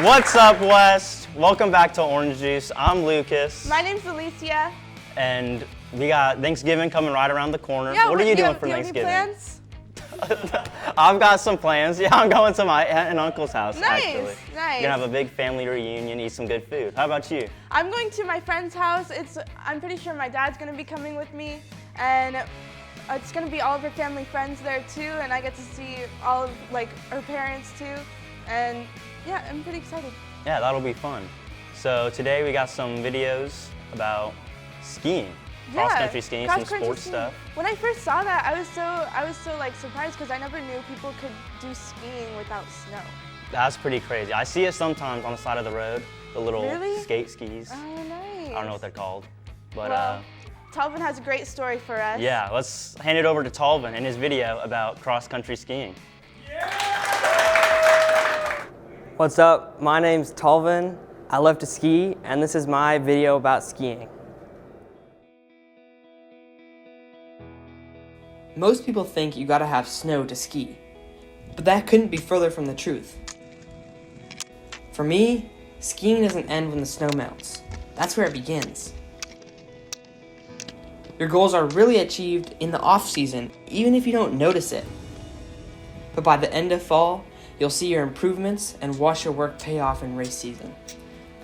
What's up, West? Welcome back to Orange Juice. I'm Lucas. My name's Alicia. And we got Thanksgiving coming right around the corner. Yeah, what are you doing for do you Thanksgiving? Have any plans? I've got some plans. Yeah, I'm going to my aunt and uncle's house, actually. Nice. We're gonna have a big family reunion, eat some good food. How about you? I'm going to my friend's house. I'm pretty sure my dad's gonna be coming with me, and it's gonna be all of her family friends there too, and I get to see all of her parents too, and yeah, I'm pretty excited. Yeah, that'll be fun. So today we got some videos about skiing. Cross-country skiing, some sports stuff. When I first saw that, I was so surprised because I never knew people could do skiing without snow. That's pretty crazy. I see it sometimes on the side of the road, the little skate skis. Oh, nice. I don't know what they're called, but well, Talvin has a great story for us. Yeah, let's hand it over to Talvin and his video about cross-country skiing. What's up? My name's Talvin. I love to ski, and this is my video about skiing. Most people think you gotta have snow to ski, but that couldn't be further from the truth. For me, skiing doesn't end when the snow melts. That's where it begins. Your goals are really achieved in the off-season, even if you don't notice it. But by the end of fall, you'll see your improvements and watch your work pay off in race season.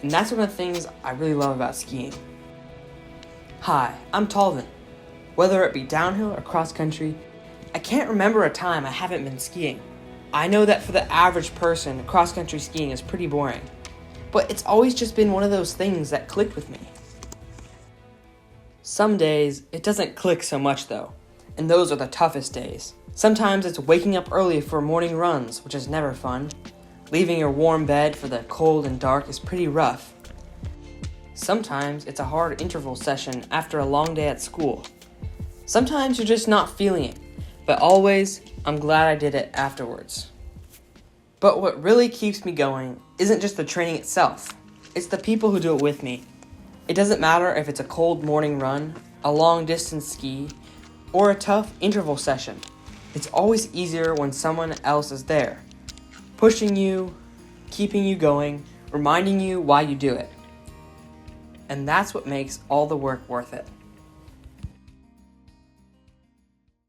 And that's one of the things I really love about skiing. Hi, I'm Talvin. Whether it be downhill or cross-country, I can't remember a time I haven't been skiing. I know that for the average person, cross-country skiing is pretty boring, but it's always just been one of those things that clicked with me. Some days, it doesn't click so much though, and those are the toughest days. Sometimes it's waking up early for morning runs, which is never fun. Leaving your warm bed for the cold and dark is pretty rough. Sometimes it's a hard interval session after a long day at school. Sometimes you're just not feeling it, but always, I'm glad I did it afterwards. But what really keeps me going isn't just the training itself, it's the people who do it with me. It doesn't matter if it's a cold morning run, a long distance ski, or a tough interval session. It's always easier when someone else is there, pushing you, keeping you going, reminding you why you do it. And that's what makes all the work worth it.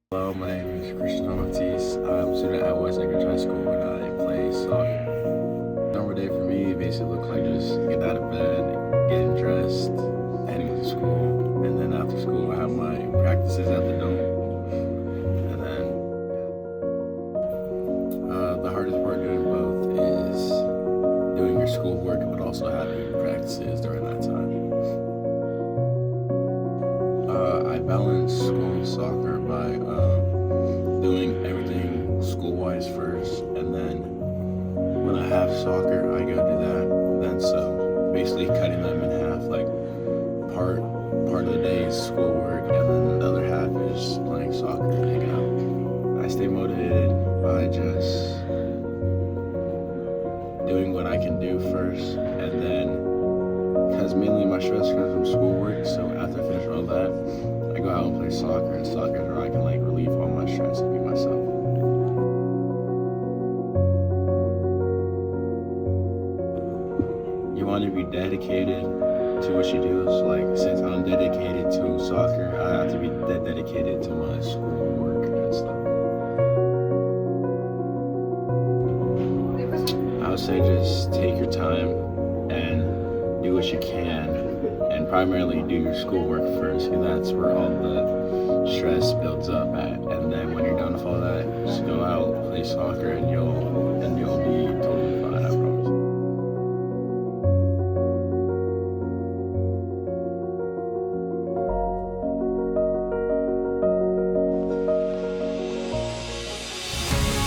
Hello, my name is Christian Baptiste. I'm a student at West Anchorage High School and I play soccer. Normal day for me basically looks like just getting out of bed, getting dressed, heading to school, and then after school I have my practices at the Dome. And then the hardest part doing both is doing your schoolwork but also having practices during that time. I balance school and soccer by doing everything school-wise first, and then when I have soccer, I go do that. Then so basically cutting them in half, like part of the day is schoolwork, and then the other half is playing soccer and hanging out. I stay motivated by just doing what I can do first, and then because mainly my stress comes from schoolwork, so after I finish all that, I go out and play soccer, and soccer is where I can relieve all my stress and be myself. You want to be dedicated to what you do. So since I'm dedicated to soccer, I have to be dedicated to my schoolwork and stuff. I would say just take your time and do what you can, and primarily do your schoolwork first, because that's where all the stress builds up at. And then when you're done with all that, just go out, play soccer, and you'll be totally fine, I promise.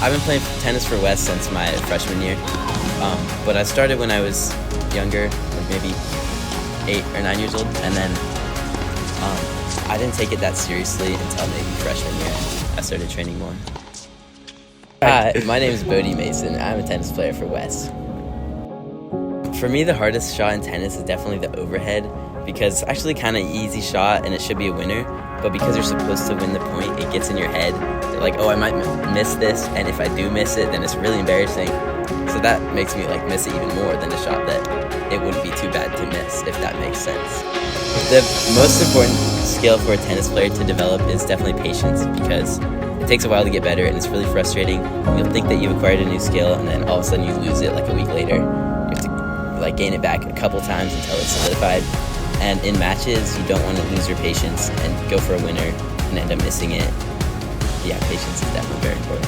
I've been playing tennis for West since my freshman year, but I started when I was younger, like maybe 8 or 9 years old, and then I didn't take it that seriously until maybe freshman year. I started training more. Hi, my name is Bodie Mason. I'm a tennis player for West. For me, the hardest shot in tennis is definitely the overhead, because it's actually kind of an easy shot and it should be a winner, but because you're supposed to win the point, it gets in your head. Like, oh, I might miss this, and if I do miss it, then it's really embarrassing. So that makes me like miss it even more than a shot that it wouldn't be too bad to miss, if that makes sense. The most important skill for a tennis player to develop is definitely patience, because it takes a while to get better and it's really frustrating. You'll think that you've acquired a new skill and then all of a sudden you lose it like a week later. You have to like gain it back a couple times until it's solidified. And in matches, you don't want to lose your patience and go for a winner and end up missing it. Yeah, patience is definitely very important.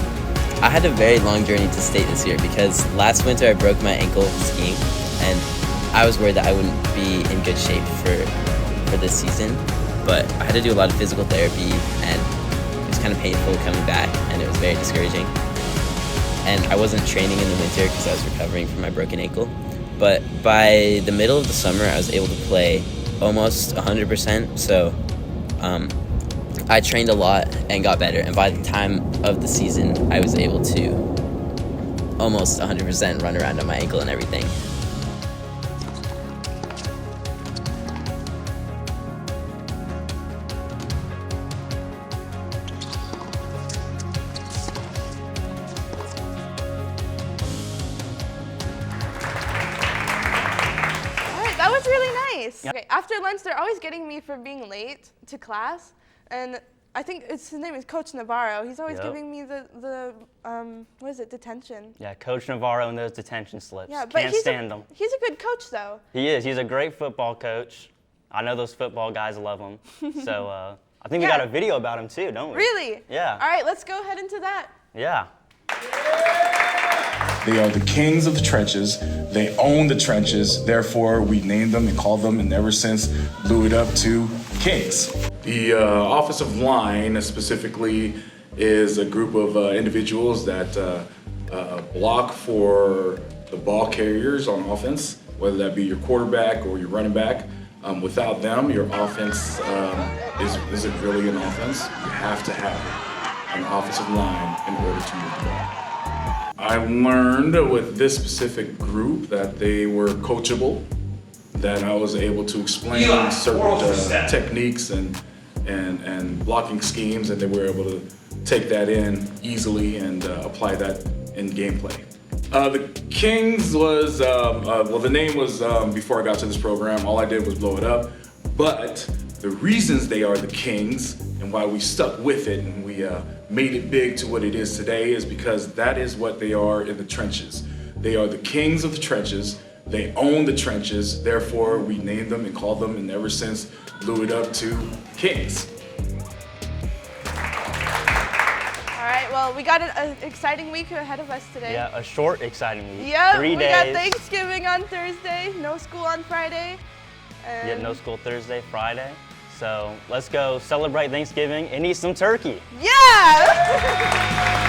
I had a very long journey to state this year because last winter I broke my ankle skiing, and I was worried that I wouldn't be in good shape for this season. But I had to do a lot of physical therapy, and it was kind of painful coming back, and it was very discouraging. And I wasn't training in the winter because I was recovering from my broken ankle. But by the middle of the summer, I was able to play almost 100%. So I trained a lot and got better. And by the time of the season, I was able to almost 100% run around on my ankle and everything. That was really nice. Okay, after lunch, they're always getting me for being late to class, and I think his name is Coach Navarro. He's always giving me the what is it, detention. Yeah, Coach Navarro and those detention slips. Yeah, but Can't stand them. He's a good coach, though. He is. He's a great football coach. I know those football guys love him. So I think we got a video about him too, don't we? Really? Yeah. All right, let's go ahead into that. Yeah. They are the kings of the trenches. They own the trenches. Therefore, we named them and called them, and ever since blew it up to kings. The offensive line specifically is a group of individuals that block for the ball carriers on offense, whether that be your quarterback or your running back. Without them, your offense isn't really an offense. You have to have an offensive line in order to move the ball. I learned with this specific group that they were coachable, that I was able to explain certain techniques and blocking schemes, and they were able to take that in easily and apply that in gameplay. The Kings was, the name was, before I got to this program, all I did was blow it up, but the reasons they are the Kings and why we stuck with it and we made it big to what it is today is because that is what they are in the trenches. They are the kings of the trenches. They own the trenches. Therefore, we named them and called them, and ever since blew it up to kings. All right, well, we got an exciting week ahead of us today. Yeah, a short, exciting week. Yep, 3 days. We got Thanksgiving on Thursday, no school on Friday. Yeah, no school Thursday, Friday. So let's go celebrate Thanksgiving and eat some turkey. Yeah!